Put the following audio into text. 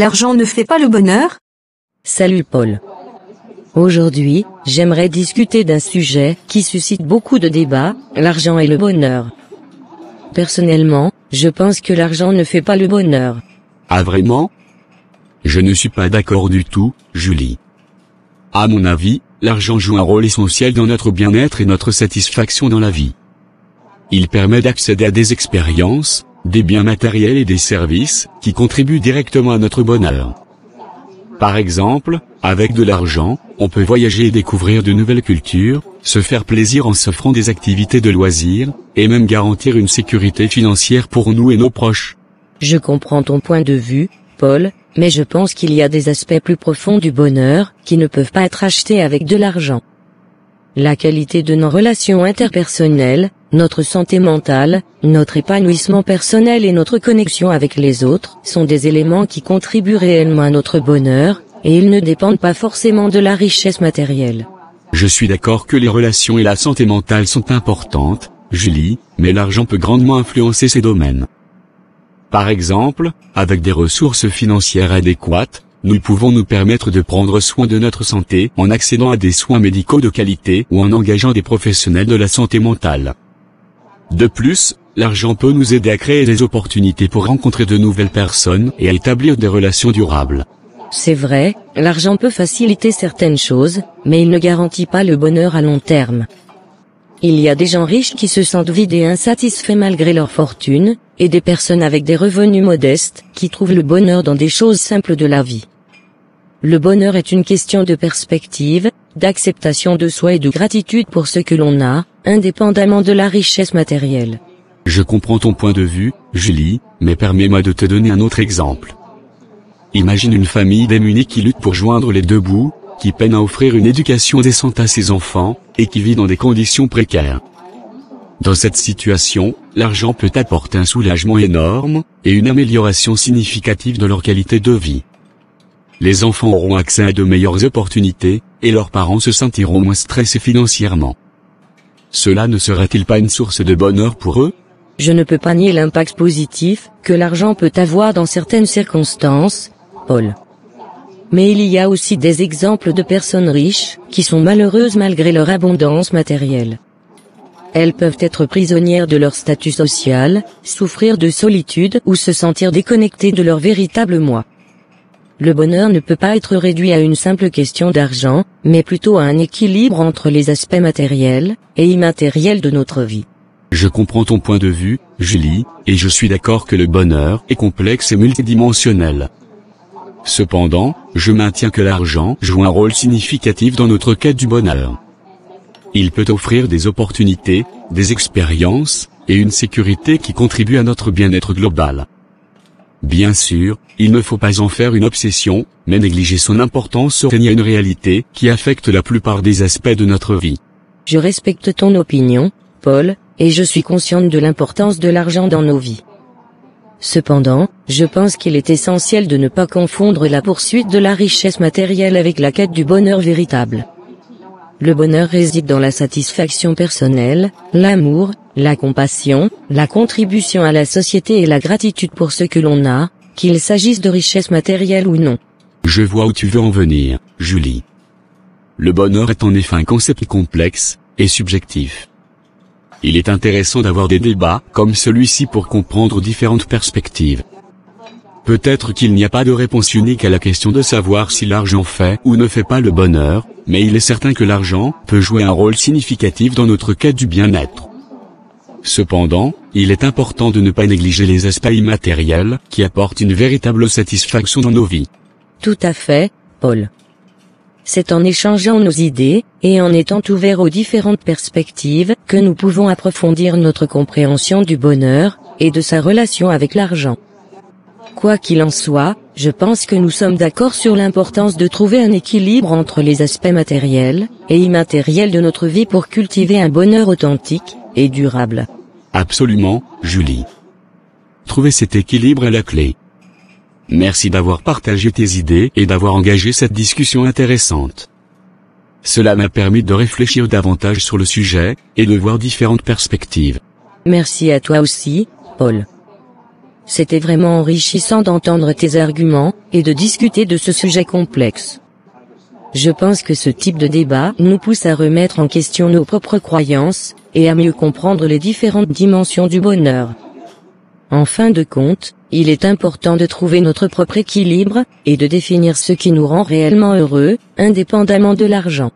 l'argent ne fait pas le bonheur? Salut Paul. Aujourd'hui, j'aimerais discuter d'un sujet qui suscite beaucoup de débats, l'argent et le bonheur. Personnellement, je pense que l'argent ne fait pas le bonheur. Ah vraiment? Je ne suis pas d'accord du tout, Julie. À mon avis, l'argent joue un rôle essentiel dans notre bien-être et notre satisfaction dans la vie. Il permet d'accéder à des expériences, des biens matériels et des services, qui contribuent directement à notre bonheur. Par exemple, avec de l'argent, on peut voyager et découvrir de nouvelles cultures, se faire plaisir en s'offrant des activités de loisirs, et même garantir une sécurité financière pour nous et nos proches. Je comprends ton point de vue, Paul, mais je pense qu'il y a des aspects plus profonds du bonheur, qui ne peuvent pas être achetés avec de l'argent. La qualité de nos relations interpersonnelles, notre santé mentale, notre épanouissement personnel et notre connexion avec les autres sont des éléments qui contribuent réellement à notre bonheur, et ils ne dépendent pas forcément de la richesse matérielle. Je suis d'accord que les relations et la santé mentale sont importantes, Julie, mais l'argent peut grandement influencer ces domaines. Par exemple, avec des ressources financières adéquates, nous pouvons nous permettre de prendre soin de notre santé en accédant à des soins médicaux de qualité ou en engageant des professionnels de la santé mentale. De plus, l'argent peut nous aider à créer des opportunités pour rencontrer de nouvelles personnes et à établir des relations durables. C'est vrai, l'argent peut faciliter certaines choses, mais il ne garantit pas le bonheur à long terme. Il y a des gens riches qui se sentent vides et insatisfaits malgré leur fortune, et des personnes avec des revenus modestes qui trouvent le bonheur dans des choses simples de la vie. Le bonheur est une question de perspective, d'acceptation de soi et de gratitude pour ce que l'on a, indépendamment de la richesse matérielle. Je comprends ton point de vue, Julie, mais permets-moi de te donner un autre exemple. Imagine une famille démunie qui lutte pour joindre les deux bouts, qui peine à offrir une éducation décente à ses enfants, et qui vit dans des conditions précaires. Dans cette situation, l'argent peut apporter un soulagement énorme, et une amélioration significative de leur qualité de vie. Les enfants auront accès à de meilleures opportunités, et leurs parents se sentiront moins stressés financièrement. Cela ne serait-il pas une source de bonheur pour eux? Je ne peux pas nier l'impact positif que l'argent peut avoir dans certaines circonstances, Paul. Mais il y a aussi des exemples de personnes riches, qui sont malheureuses malgré leur abondance matérielle. Elles peuvent être prisonnières de leur statut social, souffrir de solitude ou se sentir déconnectées de leur véritable moi. Le bonheur ne peut pas être réduit à une simple question d'argent, mais plutôt à un équilibre entre les aspects matériels et immatériels de notre vie. Je comprends ton point de vue, Julie, et je suis d'accord que le bonheur est complexe et multidimensionnel. Cependant, je maintiens que l'argent joue un rôle significatif dans notre quête du bonheur. Il peut offrir des opportunités, des expériences, et une sécurité qui contribuent à notre bien-être global. Bien sûr, il ne faut pas en faire une obsession, mais négliger son importance serait nier une réalité qui affecte la plupart des aspects de notre vie. Je respecte ton opinion, Paul, et je suis consciente de l'importance de l'argent dans nos vies. Cependant, je pense qu'il est essentiel de ne pas confondre la poursuite de la richesse matérielle avec la quête du bonheur véritable. Le bonheur réside dans la satisfaction personnelle, l'amour, la compassion, la contribution à la société et la gratitude pour ce que l'on a, qu'il s'agisse de richesse matérielle ou non. Je vois où tu veux en venir, Julie. Le bonheur est en effet un concept complexe et subjectif. Il est intéressant d'avoir des débats comme celui-ci pour comprendre différentes perspectives. Peut-être qu'il n'y a pas de réponse unique à la question de savoir si l'argent fait ou ne fait pas le bonheur, mais il est certain que l'argent peut jouer un rôle significatif dans notre quête du bien-être. Cependant, il est important de ne pas négliger les aspects immatériels qui apportent une véritable satisfaction dans nos vies. Tout à fait, Paul. C'est en échangeant nos idées, et en étant ouverts aux différentes perspectives, que nous pouvons approfondir notre compréhension du bonheur, et de sa relation avec l'argent. Quoi qu'il en soit, je pense que nous sommes d'accord sur l'importance de trouver un équilibre entre les aspects matériels et immatériels de notre vie pour cultiver un bonheur authentique et durable. Absolument, Julie. Trouver cet équilibre est la clé. Merci d'avoir partagé tes idées et d'avoir engagé cette discussion intéressante. Cela m'a permis de réfléchir davantage sur le sujet et de voir différentes perspectives. Merci à toi aussi, Paul. c'était vraiment enrichissant d'entendre tes arguments, et de discuter de ce sujet complexe. Je pense que ce type de débat nous pousse à remettre en question nos propres croyances, et à mieux comprendre les différentes dimensions du bonheur. En fin de compte, il est important de trouver notre propre équilibre, et de définir ce qui nous rend réellement heureux, indépendamment de l'argent.